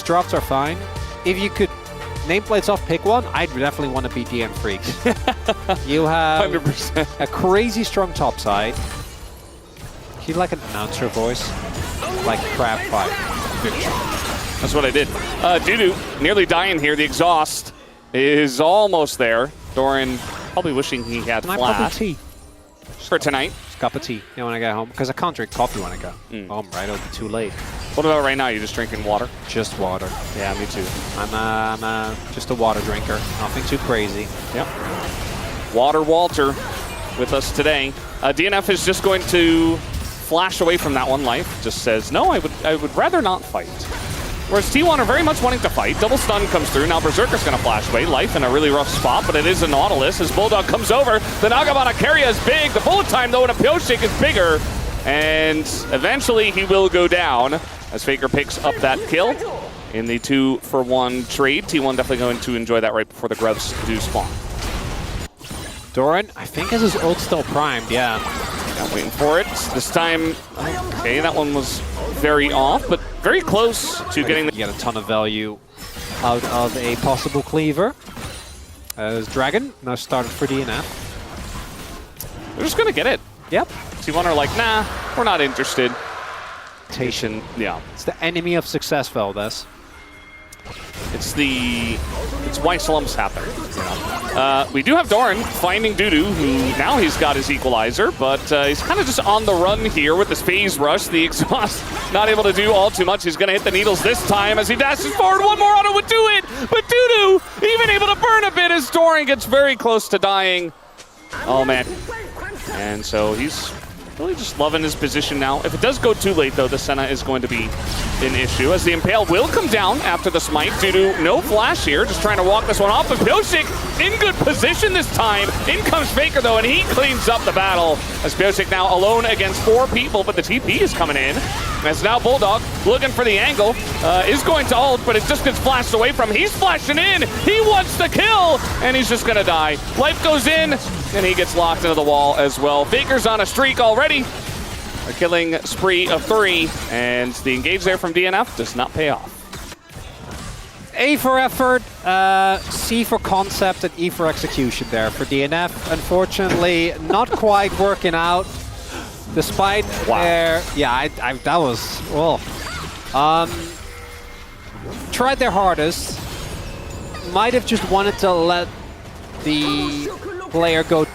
drops are fine. If you could nameplates off, pick one, I'd definitely want to be DM Freecs. You have 100%. a crazy strong top side. He'd like an announcer voice, like crab fight. That's what I did. Dudu nearly dying here. The exhaust is almost there. Doran probably wishing he had Can I flat pop a tea? for tonight. Just a cup of tea, you know, when I get home. Because I can't drink coffee when I go home, right? It'll be too late. What about right now? You just drinking water? Just water. Yeah, me too. I'm just a water drinker. Nothing too crazy. Yep. Water Walter with us today. DNF is just going to flash away from that one. Life just says, no, I would rather not fight. Whereas T1 are very much wanting to fight. Double stun comes through. Now Berserker's going to flash away. Life in a really rough spot, but it is a Nautilus. As Bulldog comes over, the Nagamana carry is big. The bullet time, though, in a Pyosik is bigger. And eventually he will go down as Faker picks up that kill in the 2-for-1 trade. T1 definitely going to enjoy that right before the grubs do spawn. Doran, I think has his ult still primed, yeah. Yeah, waiting for it. This time, okay, that one was very off, but very close to getting the... You get a ton of value out of a possible cleaver. As Dragon now started for DNF. We're just going to get it. Yep. T1 are like, nah, we're not interested. Tation. Yeah. It's the enemy of success, Valdez. It's why slumps happen. You know? We do have Doran finding Dudu, who now he's got his equalizer, but he's kind of just on the run here with this phase rush. The exhaust not able to do all too much. He's going to hit the needles this time as he dashes forward. One more auto would do it, but Dudu even able to burn a bit as Doran gets very close to dying. Oh, man. And so he's really just loving his position now. If it does go too late, though, the Senna is going to be an issue, as the Impale will come down after the smite due to no flash here, just trying to walk this one off. But Pyosik in good position this time. In comes Faker, though, and he cleans up the battle, as Pyosik now alone against 4 people, but the TP is coming in. As now Bulldog, looking for the angle, is going to ult, but it just gets flashed away from him. He's flashing in, he wants the kill, and he's just gonna die. Life goes in, and he gets locked into the wall as well. Faker's on a streak already. A killing spree of 3, and the engage there from DNF does not pay off. A for effort, C for concept, and E for execution there for DNF. Unfortunately, not quite working out. Despite their, yeah, that was, well, tried their hardest. Might have just wanted to let the player go.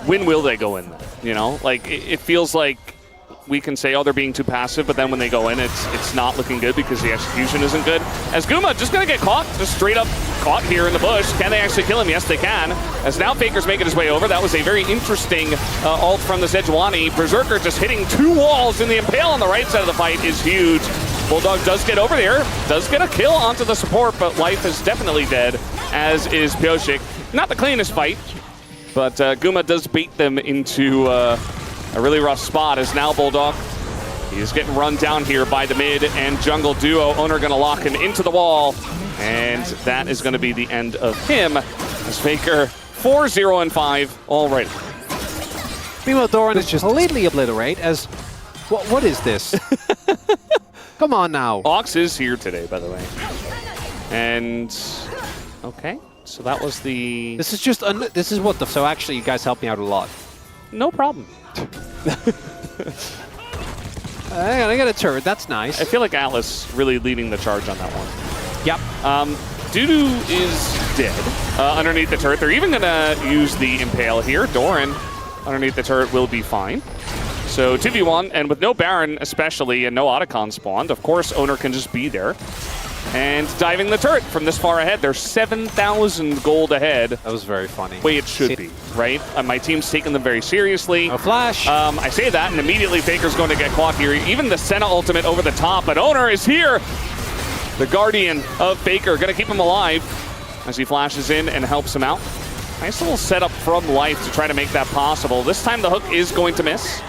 When will they go in, though? You know, like, it feels like we can say, oh, they're being too passive, but then when they go in, it's not looking good because the execution isn't good. As Guma just gonna get caught, just straight up caught here in the bush. Can they actually kill him? Yes, they can. As now Faker's making his way over. That was a very interesting ult from the Sejuani. Berserker just hitting 2 walls, and the Impale on the right side of the fight is huge. Bulldog does get over there, does get a kill onto the support, but Life is definitely dead, as is Pyosik. Not the cleanest fight, but Guma does bait them into a really rough spot, as now Bulldog, he's getting run down here by the mid and jungle duo. Owner going to lock him into the wall, and that is going to be the end of him, as Faker 4-0-5 already. Meanwhile, Doran is just completely obliterate as, what is this? Come on now. Ox is here today, by the way. And, okay, so that was the... This is just, this is what the, so actually you guys helped me out a lot. No problem. I got a turret, that's nice. I feel like Atlas really leading the charge on that one. Yep. Dudu is dead underneath the turret. They're even going to use the Impale here. Doran underneath the turret will be fine. So 2v1, and with no Baron especially, and no Otacon spawned, of course Owner can just be there. And diving the turret from this far ahead. They're 7,000 gold ahead. That was very funny. Way it should be, right? My team's taking them very seriously. No flash. I say that, and immediately Faker's going to get caught here. Even the Senna ultimate over the top, but Owner is here. The guardian of Faker, going to keep him alive as he flashes in and helps him out. Nice little setup from Life to try to make that possible. This time the hook is going to miss.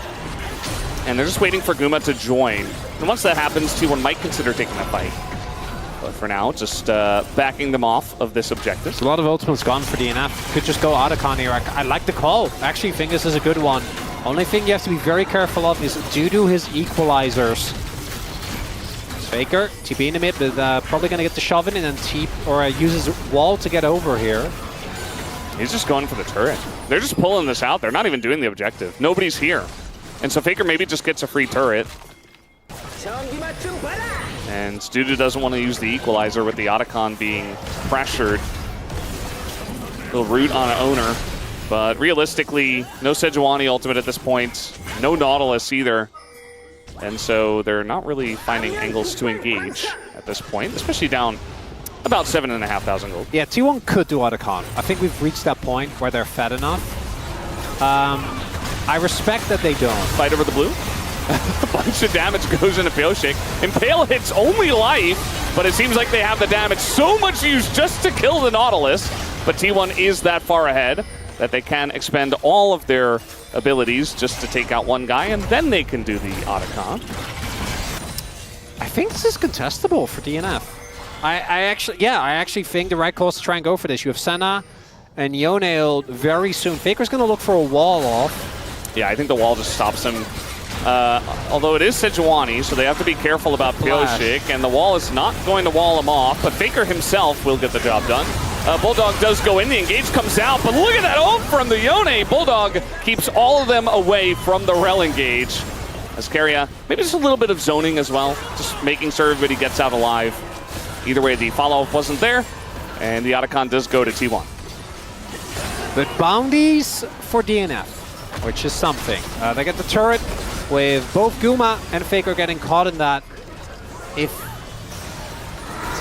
And they're just waiting for Guma to join. And once that happens, T1 might consider taking the fight. But for now, just backing them off of this objective. A lot of ultimates gone for DNF. Could just go Otacon here. I like the call. Actually, I think this is a good one. Only thing you have to be very careful of is due to his equalizers. Faker, TP in the mid, but probably going to get the shove in and then uses wall to get over here. He's just going for the turret. They're just pulling this out. They're not even doing the objective. Nobody's here. And so Faker maybe just gets a free turret. And Dudu doesn't want to use the equalizer with the Otacon being pressured. Little root on an owner. But realistically, no Sejuani ultimate at this point. No Nautilus either. And so they're not really finding angles to engage at this point, especially down about 7,500 gold. Yeah, T1 could do Otacon. I think we've reached that point where they're fed enough. I respect that they don't. Fight over the blue. A bunch of damage goes into Pyosik. Impale hits only life, but it seems like they have the damage so much used just to kill the Nautilus. But T1 is that far ahead that they can expend all of their abilities just to take out one guy, and then they can do the Otacon. I think this is contestable for DNF. I actually think the right call is to try and go for this. You have Senna and Yone very soon. Faker's going to look for a wall off. Yeah, I think the wall just stops him. Although it is Sejuani, so they have to be careful about Pyosik, and the wall is not going to wall him off, but Faker himself will get the job done. Bulldog does go in, the engage comes out, but look at that ult from the Yone. Bulldog keeps all of them away from the Rel engage. Ascaria, maybe just a little bit of zoning as well, just making sure everybody gets out alive. Either way, the follow-up wasn't there, and the Otacon does go to T1. But bounties for DNF, which is something. They get the turret with both Guma and Faker getting caught in that. If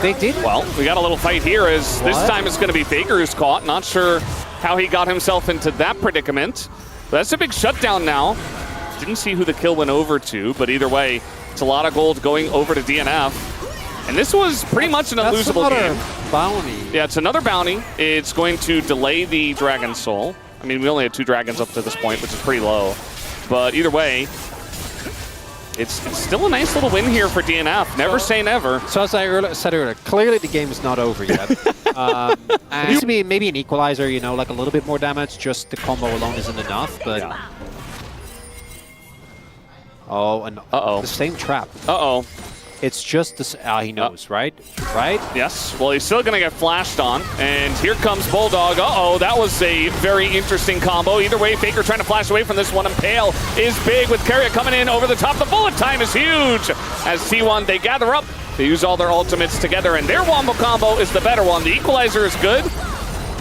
they did... Well, we got a little fight here as this time it's going to be Faker who's caught. Not sure how he got himself into that predicament. But that's a big shutdown now. Didn't see who the kill went over to, but either way, it's a lot of gold going over to DNF. And this was pretty much an unlosable game. Bounty. Yeah, it's another bounty. It's going to delay the Dragon Soul. I mean, we only had 2 dragons up to this point, which is pretty low. But either way, it's still a nice little win here for DNF. Never say never. So as I said earlier, clearly the game is not over yet. And it needs to be maybe an equalizer, you know, like a little bit more damage. Just the combo alone isn't enough, but... Yeah. Oh, and the same trap. Uh-oh. It's just this. He knows, right? Right? Yes. Well, he's still going to get flashed on. And here comes Bulldog. Uh-oh, that was a very interesting combo. Either way, Faker trying to flash away from this one. Impale is big with Carrier coming in over the top. The bullet time is huge. As T1, they gather up. They use all their ultimates together, and their wombo combo is the better one. The equalizer is good,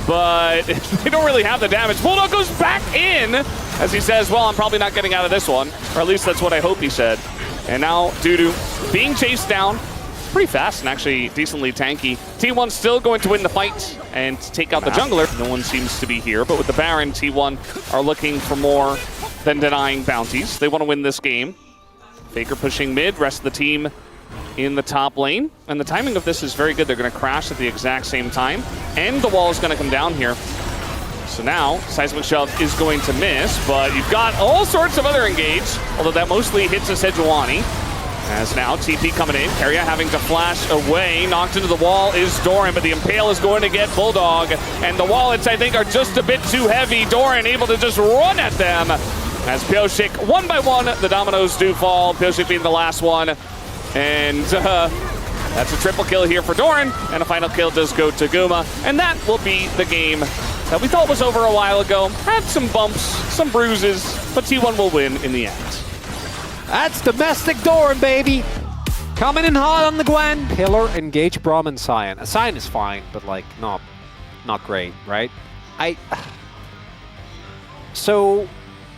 but they don't really have the damage. Bulldog goes back in as he says, well, I'm probably not getting out of this one. Or at least that's what I hope he said. And now Dudu being chased down pretty fast and actually decently tanky. T1 still going to win the fight and take out the jungler. No one seems to be here, but with the Baron, T1 are looking for more than denying bounties. They want to win this game. Faker pushing mid, rest of the team in the top lane. And the timing of this is very good. They're going to crash at the exact same time. And the wall is going to come down here. So now, Seismic Shove is going to miss, but you've got all sorts of other engage, although that mostly hits a Sejuani. As now, TP coming in, Carrier having to flash away, knocked into the wall is Doran, but the Impale is going to get Bulldog, and the wallets, I think, are just a bit too heavy. Doran able to just run at them. As Pyosik, one by one, the dominoes do fall, Pyosik being the last one, and that's a triple kill here for Doran, and a final kill does go to Guma, and that will be the game that we thought was over a while ago. Had some bumps, some bruises, but T1 will win in the end. That's domestic Doran, baby! Coming in hot on the Gwen. Pillar, engage Braum and Sion. Sion is fine, but like, not great, right? So,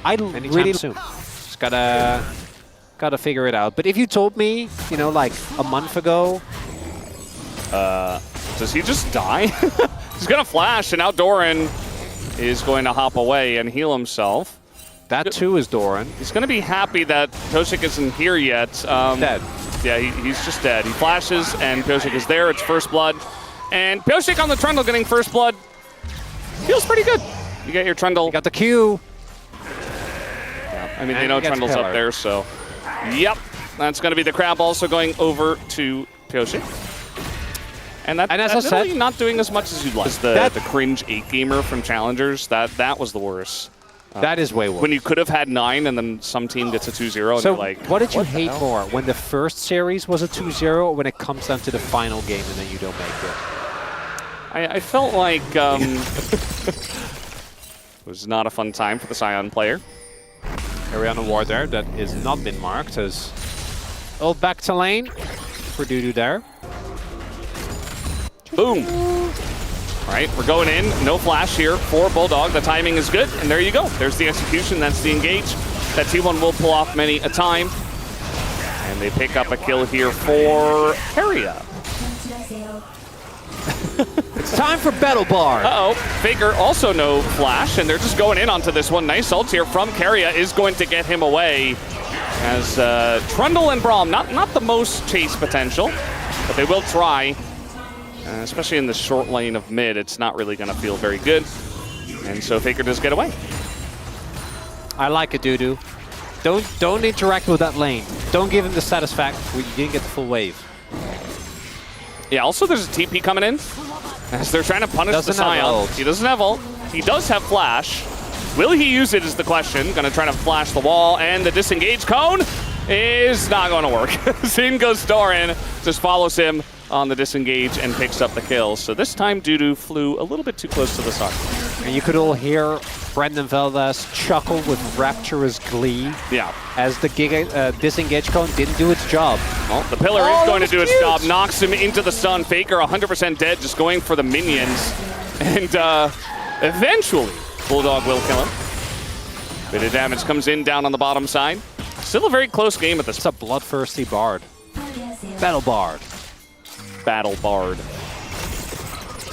I really soon. Just gotta figure it out. But if you told me, you know, like a month ago... Does he just die? He's gonna flash, and now Doran is going to hop away and heal himself. That too is Doran. He's gonna be happy that Pyosik isn't here yet. Dead. Yeah, he's just dead. He flashes, and Pyosik is there. It's first blood. And Pyosik on the Trundle getting first blood. Feels pretty good. You get your Trundle. You got the Q. Yeah, I mean, they know Trundle's up there, so... Yep, that's gonna be the Crab also going over to Pyosik. And as I said, not doing as much as you'd like. The cringe 8-gamer from Challengers, that was the worst. That is way worse. When you could have had 9 and then some team gets a 2-0 and So you're like, what did you hate more? When the first series was a 2-0 or when it comes down to the final game and then you don't make it? I felt like it was not a fun time for the Sion player. Area on the ward there that is not been marked as ult back to lane for Dudu there. Boom. All right, we're going in. No flash here for Bulldog. The timing is good, and there you go. There's the execution. That's the engage. That T1 will pull off many a time. And they pick up a kill here for Keria. It's time for Battle Bar. Uh-oh. Faker also no flash, and they're just going in onto this one. Nice ult here from Keria is going to get him away. As Trundle and Braum, not the most chase potential, but they will try. Especially in the short lane of mid, it's not really going to feel very good. And so Faker does get away. I like it, Dudu. Don't interact with that lane. Don't give him the satisfaction. You didn't get the full wave. Yeah, also there's a TP coming in. As they're trying to punish the Sion. He doesn't have ult. He does have flash. Will he use it is the question. Going to try to flash the wall, and the disengage cone is not going to work. In goes Doran, just follows him on the disengage and picks up the kill. So this time Dudu flew a little bit too close to the sun. And you could all hear Brendan Valdez chuckle with rapturous glee. Yeah. As the disengage cone didn't do its job. Well, the pillar is going to do its job. Knocks him into the stun. Faker 100% dead, just going for the minions. And eventually, Bulldog will kill him. Bit of damage comes in down on the bottom side. Still a very close game at this. It's a bloodthirsty Bard. Battle Bard. Battle Bard.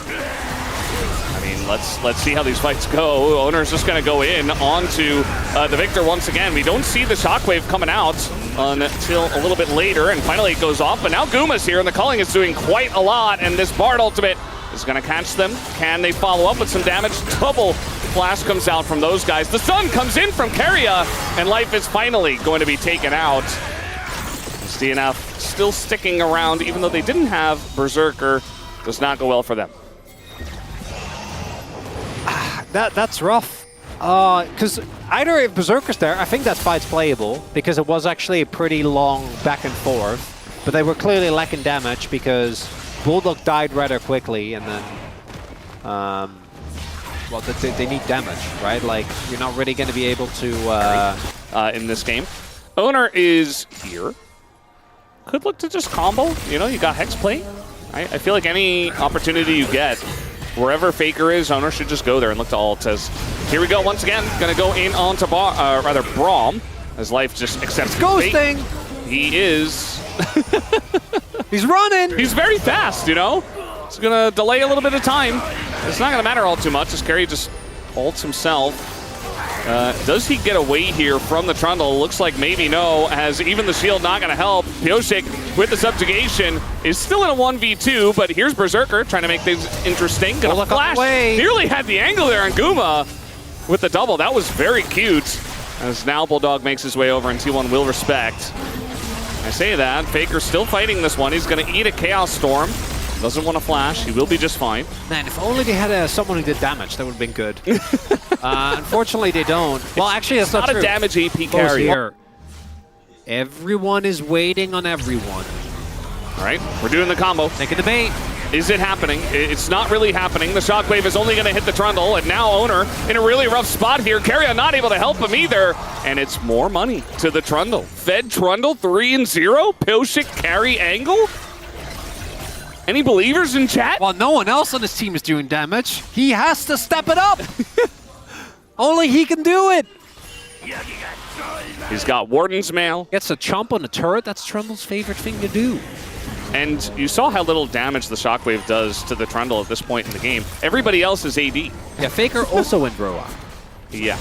I mean, let's see how these fights go. Owner's just going to go in onto the Victor once again. We don't see the shockwave coming out until a little bit later, and finally it goes off. But now Guma's here, and the culling is doing quite a lot, and this Bard ultimate is going to catch them. Can they follow up with some damage? Double flash comes out from those guys. The sun comes in from Keria, and life is finally going to be taken out. DNF still sticking around, even though they didn't have Berserker. Does not go well for them. That's rough. Because either if Berserker's there, I think that fight's playable, because it was actually a pretty long back and forth. But they were clearly lacking damage because Bulldog died rather quickly, and then well, they need damage, right? Like, you're not really going to be able to in this game. Owner is here. Could look to just combo. You know, you got Hexplate. I feel like any opportunity you get, wherever Faker is, Owner should just go there and look to ult. As here we go once again. Going to go in onto Braum, as life just accepts ghosting. He is. He's running. He's very fast, you know. It's going to delay a little bit of time. It's not going to matter all too much as Keria just ults himself. Does he get away here from the Trundle? Looks like maybe no, as even the shield not going to help. Pioshik with the subjugation is still in a 1v2, but here's Berserker trying to make things interesting. Gonna flash. Nearly had the angle there on Guma with the double. That was very cute. As now Bulldog makes his way over and T1 will respect. I say that. Faker's still fighting this one. He's going to eat a Chaos Storm. Doesn't want to flash. He will be just fine. Man, if only they had someone who did damage, that would have been good. Unfortunately, they don't. Well, actually, that's not true. A damage AP carry. Here. Everyone is waiting on everyone. All right, we're doing the combo. Taking the bait. Is it happening? It's not really happening. The shockwave is only going to hit the Trundle, and now Owner in a really rough spot here. Keria not able to help him either, and it's more money to the Trundle. Fed Trundle 3-0. Pioshik carry angle. Any believers in chat? Well, no one else on this team is doing damage. He has to step it up. Only he can do it. He's got Warden's Mail. Gets a chomp on the turret. That's Trundle's favorite thing to do. And you saw how little damage the shockwave does to the Trundle at this point in the game. Everybody else is AD. Yeah, Faker also went Roa. Yeah.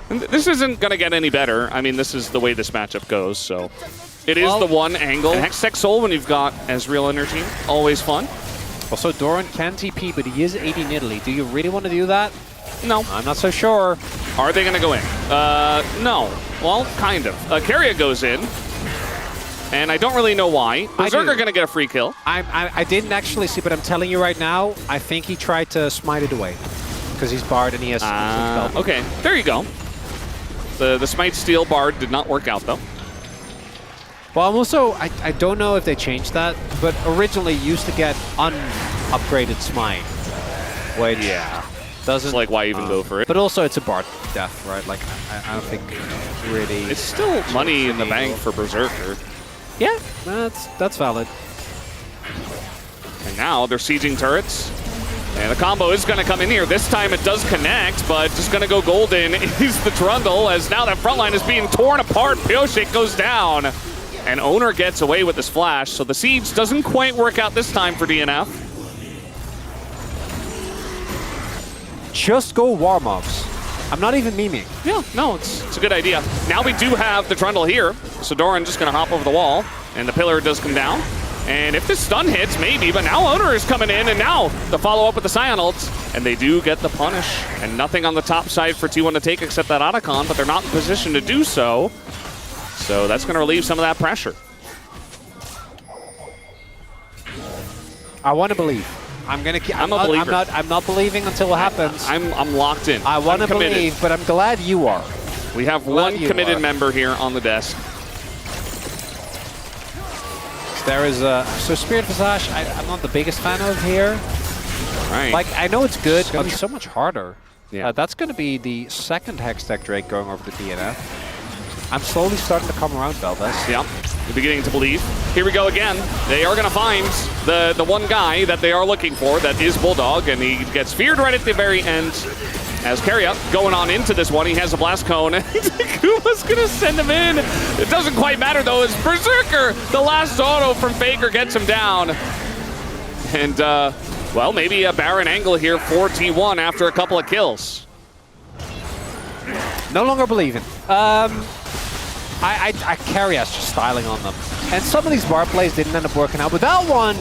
And this isn't going to get any better. I mean, this is the way this matchup goes, so... It is the one angle. Hextech Soul when you've got Ezreal on your team. Always fun. Also, Doran can TP, but he is AD in Italy. Do you really want to do that? No. I'm not so sure. Are they going to go in? No. Well, kind of. Keria goes in. And I don't really know why. Berserker going to get a free kill. I didn't actually see, but I'm telling you right now, I think he tried to smite it away. because he's barred and he has. Okay, there you go. The Smite Steel Bard did not work out though. Well, I'm also, I don't know if they changed that, but originally you used to get unupgraded Smite, which doesn't... It's like, why even go for it? But also it's a Bard death, right? Like, I don't think really... It's still money in the bank for Berserker. Yeah, that's valid. And now they're sieging turrets. And the combo is going to come in here. This time it does connect, but just going to go golden is the Trundle, as now that front line is being torn apart. Pyosik goes down. And Owner gets away with this flash, so the siege doesn't quite work out this time for DNF. Just go Warmogs. I'm not even memeing. Yeah, no, it's a good idea. Now we do have the Trundle here, so Doran just going to hop over the wall, and the pillar does come down. And if this stun hits, maybe, but now Owner is coming in, and now the follow-up with the Scion ults, and they do get the punish. And nothing on the top side for T1 to take except that Otacon, but they're not in position to do so. So that's going to relieve some of that pressure. I want to believe. I'm a believer. I'm not believing until it happens. I'm locked in. I want to believe, but I'm glad you are. We have one committed member here on the desk. There is so Spirit Visage. I'm not the biggest fan of here. Right. Like, I know it's good, but it's so much harder. Yeah. That's going to be the second Hextech Drake going over to DNF. I'm slowly starting to come around, Velves. Yeah, you're beginning to believe. Here we go again. They are going to find the one guy that they are looking for, that is Bulldog, and he gets feared right at the very end. As Carriot going on into this one, he has a blast cone, and Kuma's going to send him in. It doesn't quite matter, though, as Berserker, the last auto from Faker, gets him down. And, well, maybe a Baron angle here for T1 after a couple of kills. No longer believing. I Carriot's just styling on them. And some of these bar plays didn't end up working out, but that one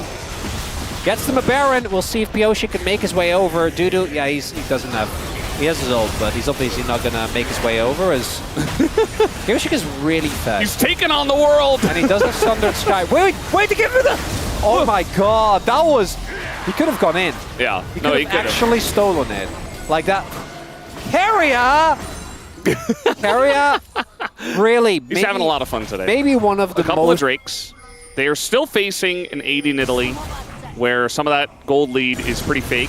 gets them a Baron. We'll see if Pyosik can make his way over. Dudu, yeah, he doesn't have... He has his ult, but he's obviously not going to make his way over, as Pyosik is really fast. He's taking on the world! And he does have Sundered Sky. Wait to get rid of the... Oh my god, that was... He could have gone in. Yeah, he could have actually stolen it. Like that. Carrier! Carrier, really. He's having a lot of fun today. Maybe one of the A couple of Drakes. They are still facing an 80 in Italy, where some of that gold lead is pretty fake.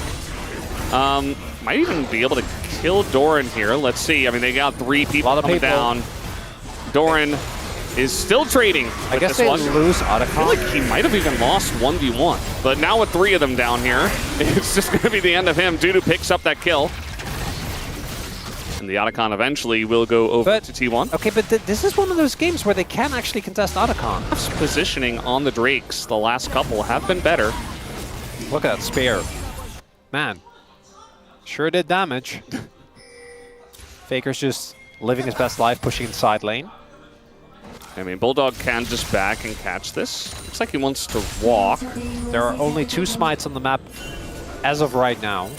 Might even be able to kill Doran here. Let's see. I mean, they got 3 people coming down. Doran is still trading. I guess they lose Otacon. I feel like he might have even lost 1v1. But now with 3 of them down here, it's just going to be the end of him. Dudu picks up that kill. And the Otacon eventually will go over to T1. Okay, but this is one of those games where they can actually contest Otacon. Positioning on the Drakes, the last couple have been better. Look at that spear. Man, sure did damage. Faker's just living his best life, pushing inside lane. I mean, Bulldog can just back and catch this. Looks like he wants to walk. There are only 2 smites on the map as of right now.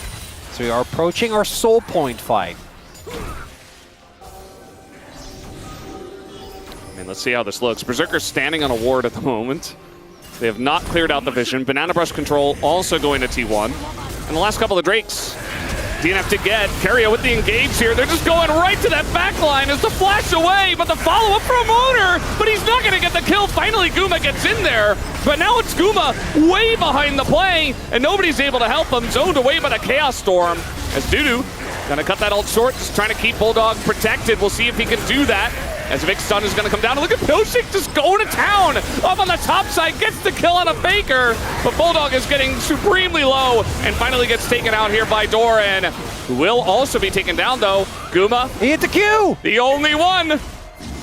So we are approaching our soul point fight. I mean, let's see how this looks. Berserker's standing on a ward at the moment. They have not cleared out the vision. Banana Brush Control also going to T1. And the last couple of Drakes, DNF to get. Carrier with the engage here. They're just going right to that back line as the flash away, but the follow-up from Owner, but he's not going to get the kill. Finally, Guma gets in there, but now it's Guma way behind the play, and nobody's able to help him. Zoned away by the Chaos Storm as Dudu gonna cut that ult short, just trying to keep Bulldog protected. We'll see if he can do that. As a big stun is gonna come down. And look at Pyosik just going to town. Up on the top side, gets the kill on a Faker. But Bulldog is getting supremely low and finally gets taken out here by Doran, who will also be taken down though. Guma. He hit the Q! The only one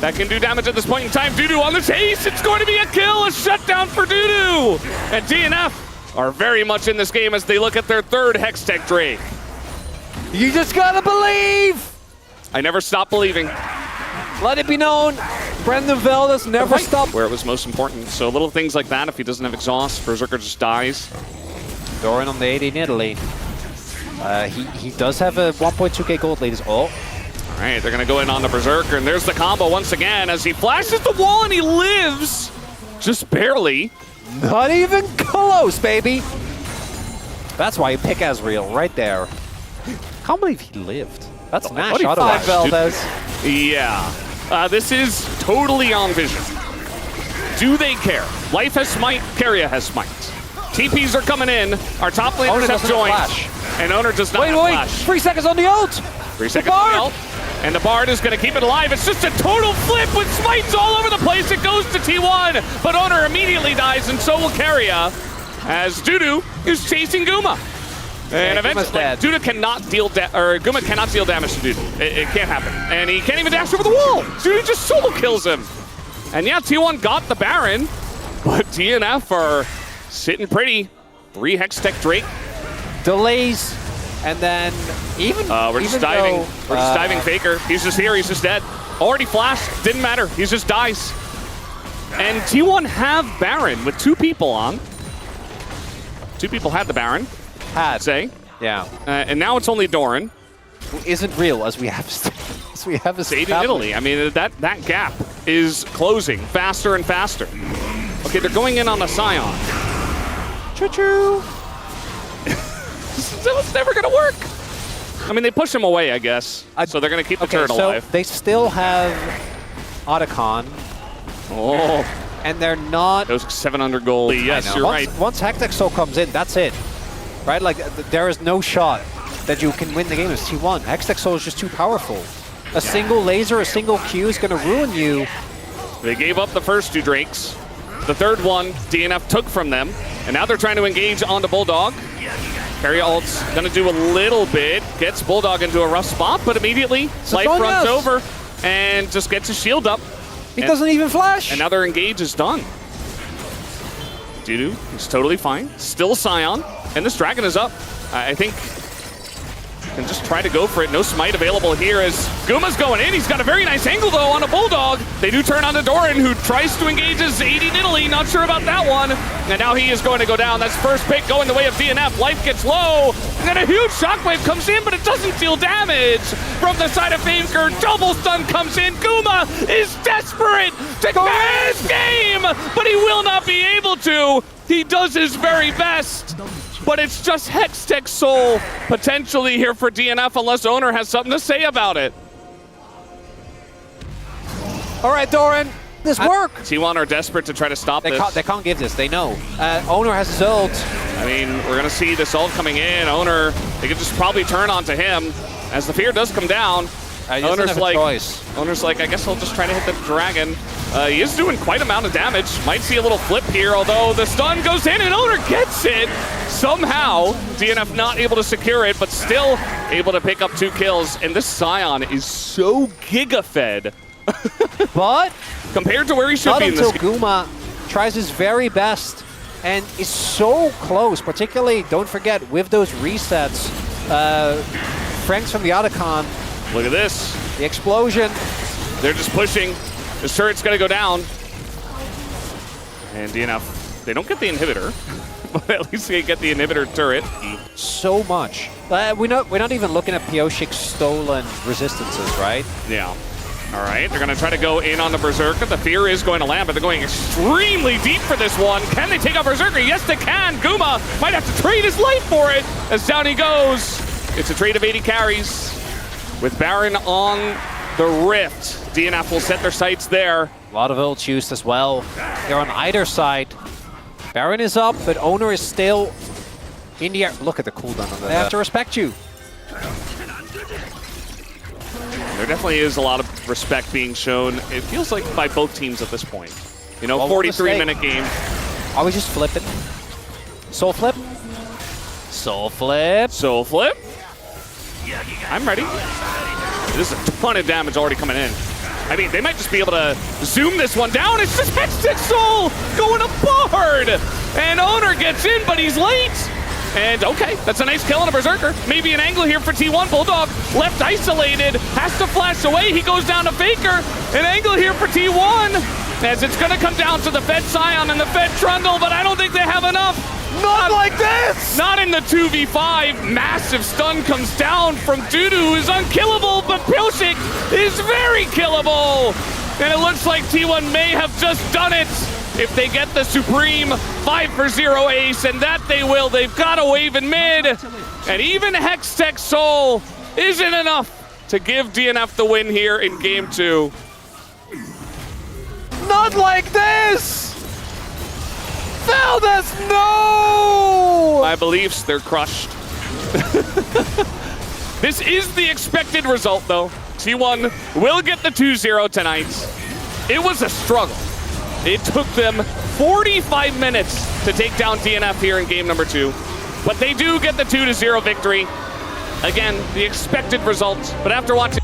that can do damage at this point in time. Dudu on the chase. It's going to be a kill, a shutdown for Dudu. And DNF are very much in this game as they look at their 3rd Hextech Drake. You just gotta believe! I never stop believing. Let it be known, Brendan Veldes never stopped. Where it was most important. So little things like that, if he doesn't have exhaust, Berserker just dies. Doran on the 80 in Italy. He does have a 1.2k gold lead. All right, they're gonna go in on the Berserker, and there's the combo once again as he flashes the wall and he lives. Just barely. Not even close, baby. That's why you pick Ezreal right there. Can't believe he lived. That's Oh, Nash he otherwise. flashed, dude. Valdez. Yeah. This is totally on vision. Do they care? Life has smite, Keria has smite. TPs are coming in. Our top laners Owner have doesn't joined. flash. And Owner does not Wait, have wait, flash. 3 seconds on the ult. 3 seconds on the ult. And the Bard is going to keep it alive. It's just a total flip with smites all over the place. It goes to T1, but Owner immediately dies, and so will Keria, as Dudu is chasing Guma. And eventually, Dudu cannot deal Guma cannot deal damage to Dudu. It can't happen. And he can't even dash over the wall. Dudu just solo kills him. And yeah, T1 got the Baron, but DNF are sitting pretty. 3 Hextech Drake. Delays, and then even We're just diving. We're just diving Faker. He's just here. He's just dead. Already flashed. Didn't matter. He just dies. And T1 have Baron with 2 people on. 2 people had the Baron. had. Say. Yeah. And now it's only Doran. Who isn't real, as we have Stayed in Italy. I mean, that gap is closing faster and faster. Okay, they're going in on the Scion. Choo-choo. That was never going to work. I mean, they push him away, I guess. So they're going to keep the turret alive. They still have Otacon. Oh. And they're not... Those 700 gold. Yes, you're right. Once Hectic Soul comes in, that's it. Right? Like, there is no shot that you can win the game as T1. Hextech Soul is just too powerful. A single laser, a single Q is going to ruin you. They gave up the first 2 Drakes. The third one, DNF took from them. And now they're trying to engage onto Bulldog. Keria ult's going to do a little bit. Gets Bulldog into a rough spot, but immediately Life runs over and just gets his shield up. He doesn't even flash. And now their engage is done. Dudu is totally fine. Still Scion. And this Dragon is up. I think can just try to go for it. No smite available here as Guma's going in. He's got a very nice angle, though, on a Bulldog. They do turn on to Doran, who tries to engage his 80 Nidalee. Not sure about that one. And now he is going to go down. That's first pick going the way of DNF. Life gets low. And then a huge shockwave comes in, but it doesn't deal damage. From the side of Faker, double stun comes in. Guma is desperate to carry this game, but he will not be able to. He does his very best. But it's just Hextech Soul potentially here for DNF unless Owner has something to say about it. All right, Doran, this work. T1 are desperate to try to stop this. They can't give this, they know. Owner has his ult. I mean, we're going to see this ult coming in. Owner, they could just probably turn onto him as the fear does come down. Owner's like, I guess I'll just try to hit the Dragon. He is doing quite an amount of damage. Might see a little flip here, although the stun goes in and Owner gets it. Somehow, DNF not able to secure it, but still able to pick up 2 kills. And this Scion is so giga-fed. But compared to where he should be in this game. Not until Guma tries his very best and is so close, particularly, don't forget, with those resets, Freecs from the Otacon. Look at this. The explosion. They're just pushing. This turret's going to go down. And DNF, they don't get the inhibitor, but at least they get the inhibitor turret. So much. We're not even looking at Pioshik's stolen resistances, right? Yeah. All right, they're going to try to go in on the Berserker. The fear is going to land, but they're going extremely deep for this one. Can they take out Berserker? Yes, they can. Guma might have to trade his life for it as down he goes. It's a trade of 80 carries. With Baron on the Rift, DNF will set their sights there. A lot of ults used as well. They're on either side. Baron is up, but Owner is still in the air. Look at the cooldown on that. They have to respect you. There definitely is a lot of respect being shown. It feels like by both teams at this point. You know, 43-minute game. Are we just flipping? Soul flip? Soul flip. Soul flip. I'm ready. There's a ton of damage already coming in. I mean, they might just be able to zoom this one down. It's just Hextech Soul going to Bard. And Owner gets in, but he's late. And okay, that's a nice kill on a Berserker. Maybe an angle here for T1. Bulldog left isolated, has to flash away. He goes down to Faker. An angle here for T1 as it's going to come down to the Fed Scion and the Fed Trundle, but I don't think they have enough. Not like this! Not in the 2v5. Massive stun comes down from Dudu, who is unkillable, but Pilchik is very killable. And it looks like T1 may have just done it. if they get the Supreme 5-for-0 ace, and that they will. They've got a wave in mid, and even Hextech Soul isn't enough to give DNF the win here in game 2. Not like this! Valdez, no! My beliefs, they're crushed. This is the expected result, though. T1 will get the 2-0 tonight. It was a struggle. It took them 45 minutes to take down DNF here in game number 2. But they do get the 2-0 victory. Again, the expected result. But after watching